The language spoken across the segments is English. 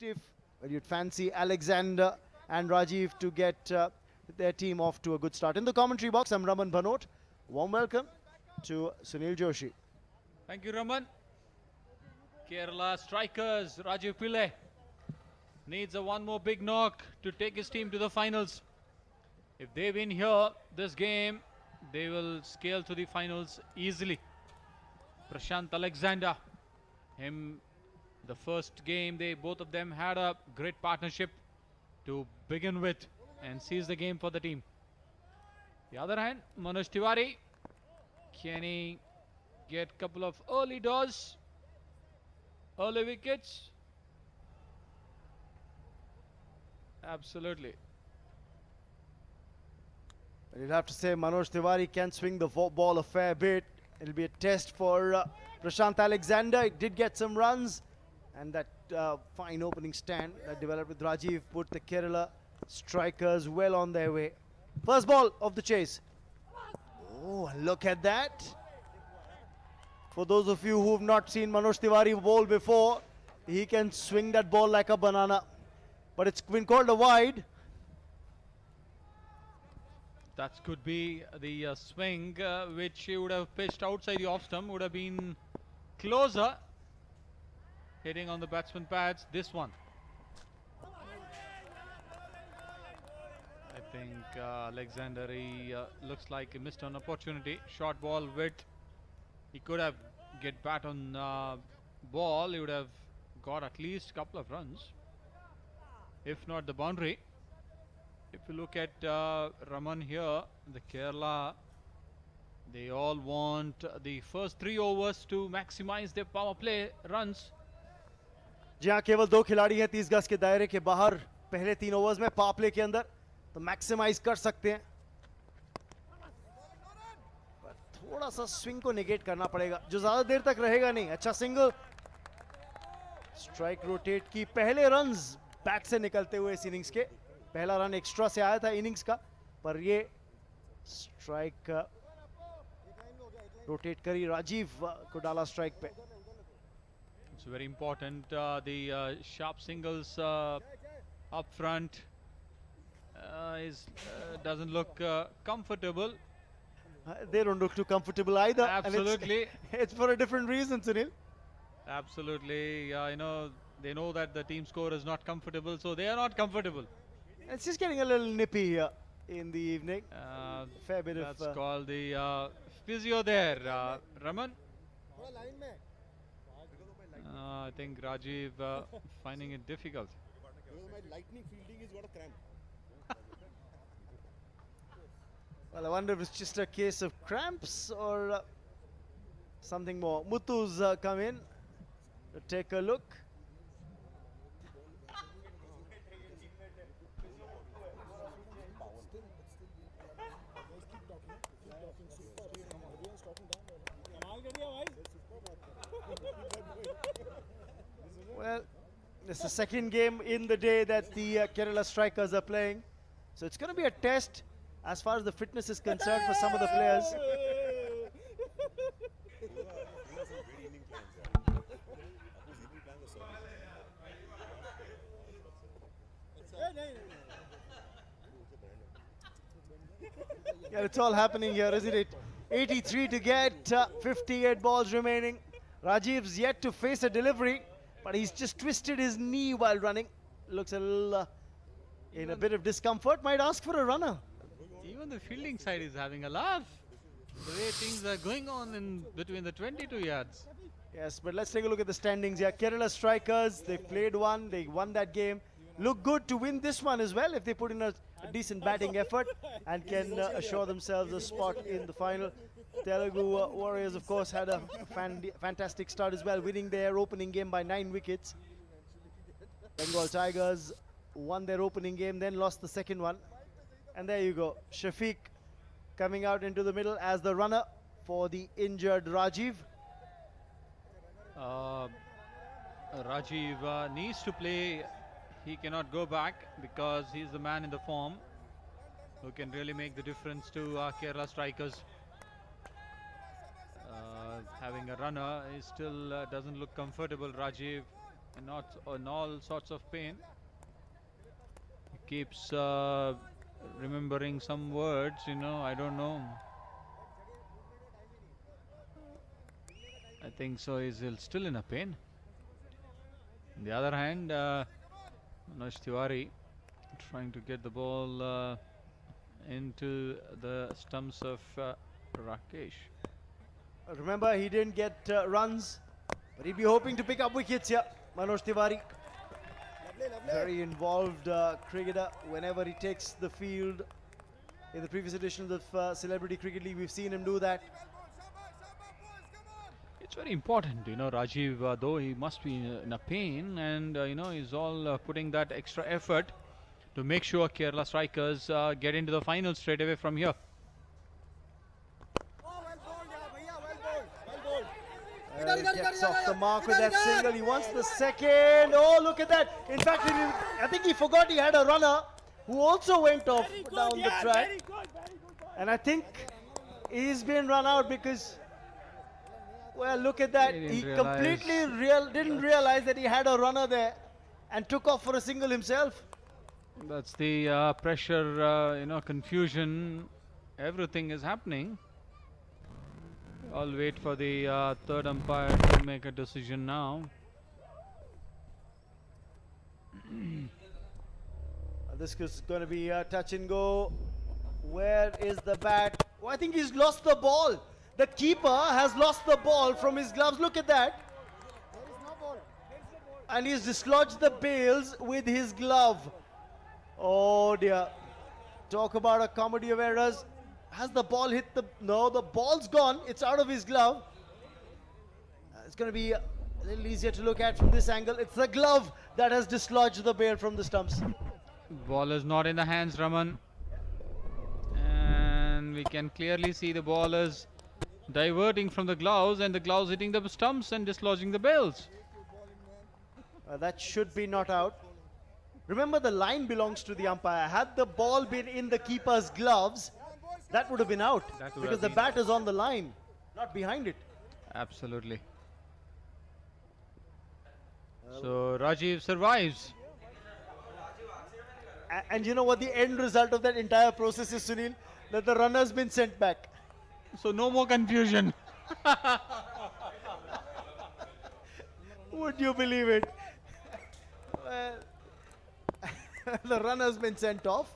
stiff. Well, you'd fancy Alexander and Rajiv to get their team off to a good start. In the commentary box, I'm Raman Bhanot. Warm welcome to Sunil Joshi. Thank you, Raman. Kerala strikers, Rajiv Pillai needs a one more big knock to take his team to the finals. If they win here, this game, they will scale to the finals easily. Prashant Alexander, the first game, both of them had a great partnership to begin with and seize the game for the team. The other hand, Manoj Tiwari, can he get a couple of early doors, early wickets? Absolutely. You'd have to say Manoj Tiwari can swing the ball a fair bit. It'll be a test for Prashant Alexander. He did get some runs, and that fine opening stand that developed with Rajiv put the Kerala strikers well on their way. First ball of the chase. Oh, look at that. For those of you who have not seen Manoj Tiwari bowl before, he can swing that ball like a banana. But it's been called a wide. That could be the swing which he would have pitched outside the off stump, would have been closer, hitting on the batsman pads. This one, I think Alexander, he looks like he missed an opportunity. Short ball width, he could have get bat on ball, he would have got at least a couple of runs, if not the boundary. If you look at Raman here, the Kerala, they all want the first 3 overs to maximize their power play runs. जहां केवल 2 खिलाड़ी हैं 30 गज के दायरे के बाहर पहले 3 ओवर्स में पावर प्ले के अंदर तो मैक्सिमाइज कर सकते हैं, पर थोड़ा सा स्विंग को नेगेट करना पड़ेगा जो ज्यादा देर तक रहेगा नहीं. अच्छा सिंगल, स्ट्राइक रोटेट की. पहले रन्स बैट से निकलते हुए इस इनिंग्स के, पहला रन एक्स्ट्रा से आया था इनिंग्स का, पर ये स्ट्राइक रोटेट करी राजीव को डाला स्ट्राइक पे. It's very important, the sharp singles up front doesn't look comfortable. They don't look too comfortable either. Absolutely. It's for a different reason, Sunil. Absolutely. They know that the team score is not comfortable, so they are not comfortable. It's just getting a little nippy here in the evening. Fair bit that's of... called the physio there, Raman. I think Rajiv finding it difficult. My lightning fielding has got a cramp. Well, I wonder if it's just a case of cramps or something more. Muthu's come in to take a look. Well, it's the second game in the day that the Kerala strikers are playing. So it's going to be a test as far as the fitness is concerned for some of the players. Yeah, it's all happening here, isn't it? 83 to get, 58 balls remaining. Rajiv's yet to face a delivery, but he's just twisted his knee while running. Looks a little in a bit of discomfort. Might ask for a runner. Even the fielding side is having a laugh. The way things are going on in between the 22 yards. Yes, but let's take a look at the standings here. Kerala strikers, they played one, they won that game. Look good to win this one as well if they put in a decent batting effort and can assure themselves a spot in the final. Telugu Warriors, of course, had a fantastic start as well, winning their opening game by 9 wickets. Bengal Tigers won their opening game, then lost the second one. And there you go, Shafiq coming out into the middle as the runner for the injured Rajiv. Rajiv needs to play. He cannot go back because he's the man in the form who can really make the difference to Kerala strikers. Having a runner, he still doesn't look comfortable. Rajiv in all sorts of pain. He keeps remembering some words, I don't know. I think so, he's still in a pain. On the other hand, Manoj Tiwari trying to get the ball into the stumps of Rakesh. Remember, he didn't get runs, but he'd be hoping to pick up wickets here. Manoj Tiwari, very involved cricketer whenever he takes the field. In the previous editions of Celebrity Cricket League, we've seen him do that. It's very important, Rajiv, though he must be in a pain, and he's all putting that extra effort to make sure Kerala strikers get into the final straight away from here. He gets off the mark with that single. He wants the second. Oh, look at that. In fact, I think he forgot he had a runner who also went off down the track. And I think he's been run out because, well, look at that. He completely didn't realize that he had a runner there and took off for a single himself. That's the pressure, confusion. Everything is happening. I'll wait for the third umpire to make a decision now. This is going to be a touch and go. Where is the bat? Oh, I think he's lost the ball. The keeper has lost the ball from his gloves. Look at that. And he's dislodged the bails with his glove. Oh dear. Talk about a comedy of errors. Has the ball hit the... No, the ball's gone. It's out of his glove. It's going to be a little easier to look at from this angle. It's the glove that has dislodged the bail from the stumps. Ball is not in the hands, Raman. And we can clearly see the ball is diverting from the gloves, and the gloves hitting the stumps and dislodging the bails. That should be not out. Remember, the line belongs to the umpire. Had the ball been in the keeper's gloves, that would have been out because the bat is on the line, not behind it. Absolutely. So Rajiv survives. And you know what the end result of that entire process is, Sunil? That the runner's been sent back. So no more confusion. Would you believe it? Well, the runner's been sent off.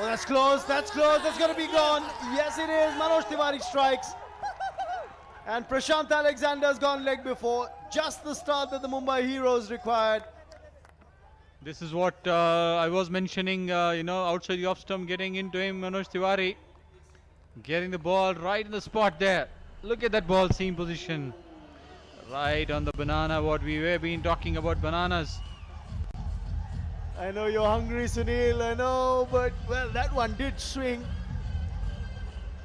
Oh, that's close, that's close, that's going to be gone. Yes, it is. Manoj Tiwari strikes. And Prashant Alexander's gone leg before. Just the start that the Mumbai Heroes required. This is what I was mentioning, outside the off stump, getting into him, Manoj Tiwari. Getting the ball right in the spot there. Look at that ball seam position. Right on the banana, what we were been talking about, bananas. I know you're hungry, Sunil, I know, but, well, that one did swing.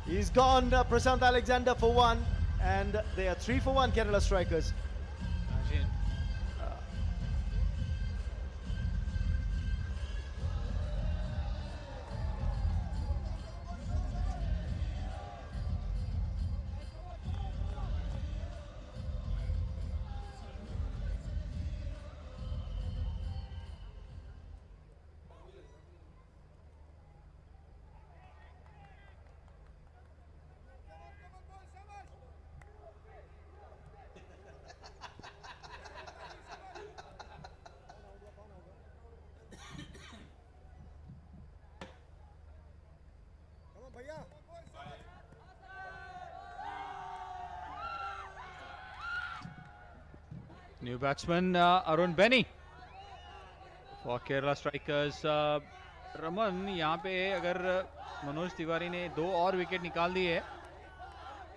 He's gone, Prashant Alexander for one, and they are 3 for 1 Kerala strikers. Imagine. New batsman Arun Benny for Kerala strikers. Raman यहाँ पे अगर मनोज तिवारी ने 2 और wicket निकाल दिए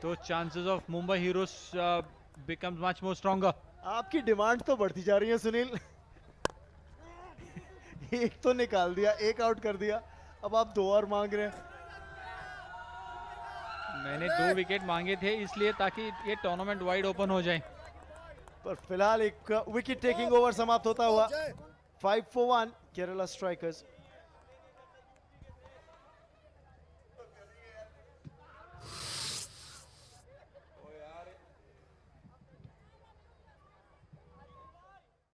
तो chances of Mumbai heroes becomes much more stronger. आपकी demand तो बढ़ती जा रही है सुनील. एक तो निकाल दिया, एक आउट कर दिया, अब आप 2 और मांग रहे हैं. मैंने 2 विकेट मांगे थे इसलिए ताकि ये टूर्नामेंट वाइड ओपन हो जाए. पर फिलहाल एक विकेट टेकिंग ओवर समाप्त होता हुआ. 5 for 1 Kerala strikers.